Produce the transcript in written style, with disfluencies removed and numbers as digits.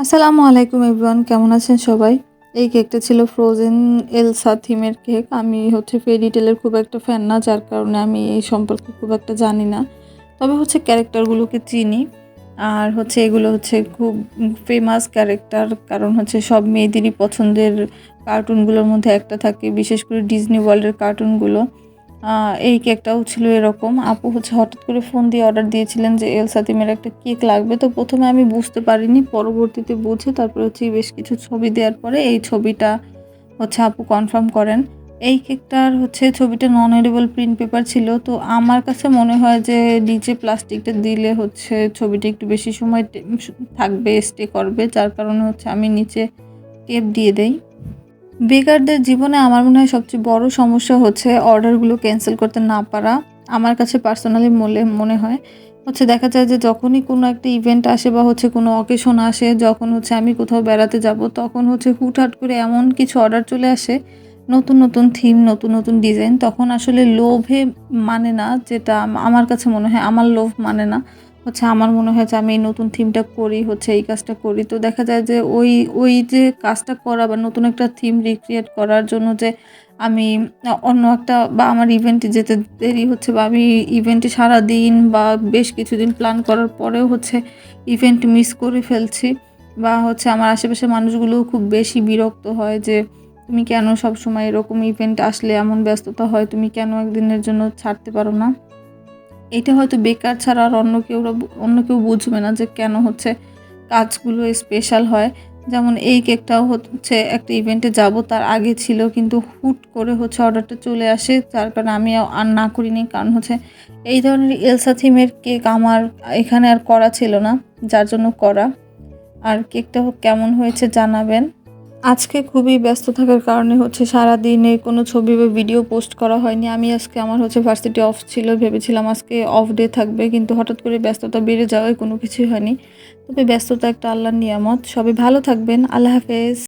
আসসালামু আলাইকুম এভরিওয়ান, কেমন আছেন সবাই? এই কেকটা ছিল ফ্রোজেন এলসা থিমের কেক। আমি ফেয়ারি টেলের খুব একটা ফ্যান না, যার কারণে আমি এই সম্পর্কে খুব একটা জানি না। তবে ক্যারেক্টারগুলোকে চিনি। আর এগুলো খুব ফেমাস ক্যারেক্টার, কারণ সব মেয়েদেরই পছন্দের কার্টুনগুলোর মধ্যে একটা থাকে, বিশেষ করে ডিজনি ওয়ার্ল্ডের কার্টুনগুলো। এই কেকটাও ছিল এরকম। আপু হঠাৎ করে ফোন দিয়ে অর্ডার দিয়েছিলেন যে এলসা থিমের একটা কেক লাগবে। তো প্রথমে আমি বুঝতে পারিনি, পরবর্তীতে বুঝে তারপরে বেশ কিছু ছবি দেওয়ার পরে এই ছবিটা আপু কনফার্ম করেন। এই কেকটার ছবিটা নন এডিবল প্রিন্ট পেপার ছিল। তো আমার কাছে মনে হয় যে নিচে প্লাস্টিকটা দিলে ছবিটা একটু বেশি সময় থাকবে, স্টে করবে, যার কারণে আমি নিচে টেপ দিয়ে দেই। বেকারদের জীবনে আমার মনে হয় সবচেয়ে বড় সমস্যা অর্ডারগুলো ক্যান্সেল করতে না পারা। আমার কাছে পার্সোনালি মনে হয় দেখা যায় যে যখনই কোনো একটা ইভেন্ট আসে বা কোনো অকেশন আসে, যখন আমি কোথাও বেড়াতে যাব, তখন হুটহাট করে এমন কিছু অর্ডার চলে আসে, নতুন নতুন থিম, নতুন নতুন ডিজাইন, তখন আসলে লোভে মানে না, যেটা আমার কাছে মনে হয় আমার লোভ মানে না। আমার মনে হয় যে আমি এই নতুন থিমটা করি, এই কাজটা করি। তো দেখা যায় যে ওই যে কাজটা করা বা নতুন একটা থিম রিক্রিয়েট করার জন্য যে আমি অন্য একটা বা আমার ইভেন্টে যেতে দেরি হচ্ছে, বা আমি ইভেন্টে সারাদিন বা বেশ কিছুদিন প্ল্যান করার পরেও ইভেন্ট মিস করে ফেলছি, বা আমার আশেপাশের মানুষগুলোও খুব বেশি বিরক্ত হয় যে তুমি কেন সবসময় এরকম ইভেন্ট আসলে এমন ব্যস্ততা হয়, তুমি কেন একদিনের জন্য ছাড়তে পারো না। এটা হয়তো বেকার ছাড়া আর অন্য কেউ বুঝবে না যে কেন কাজগুলো স্পেশাল হয়। যেমন এই কেকটাও একটা ইভেন্টে যাব তার আগে ছিল, কিন্তু হুট করে অর্ডারটা চলে আসে, যার কারণে আমি আর না করিনি। কারণ এই ধরনের এলসা থিমের কেক আমার এখানে আর করা ছিল না, যার জন্য করা। আর কেকটা কেমন হয়েছে জানাবেন। আজকে খুবই ব্যস্ত থাকার কারণে সারাদিনে কোনো ছবি বা ভিডিও পোস্ট করা হয়নি। আমি আজকে আমার ভার্সিটি অফ ছিল, ভেবেছিলাম আজকে অফ ডে থাকবে, কিন্তু হঠাৎ করে ব্যস্ততা বেড়ে যাওয়ায় কোনো কিছুই হয়নি। তবে ব্যস্ততা একটা আল্লাহর নিয়ামত। সবাই ভালো থাকবেন। আল্লাহ হাফেজ।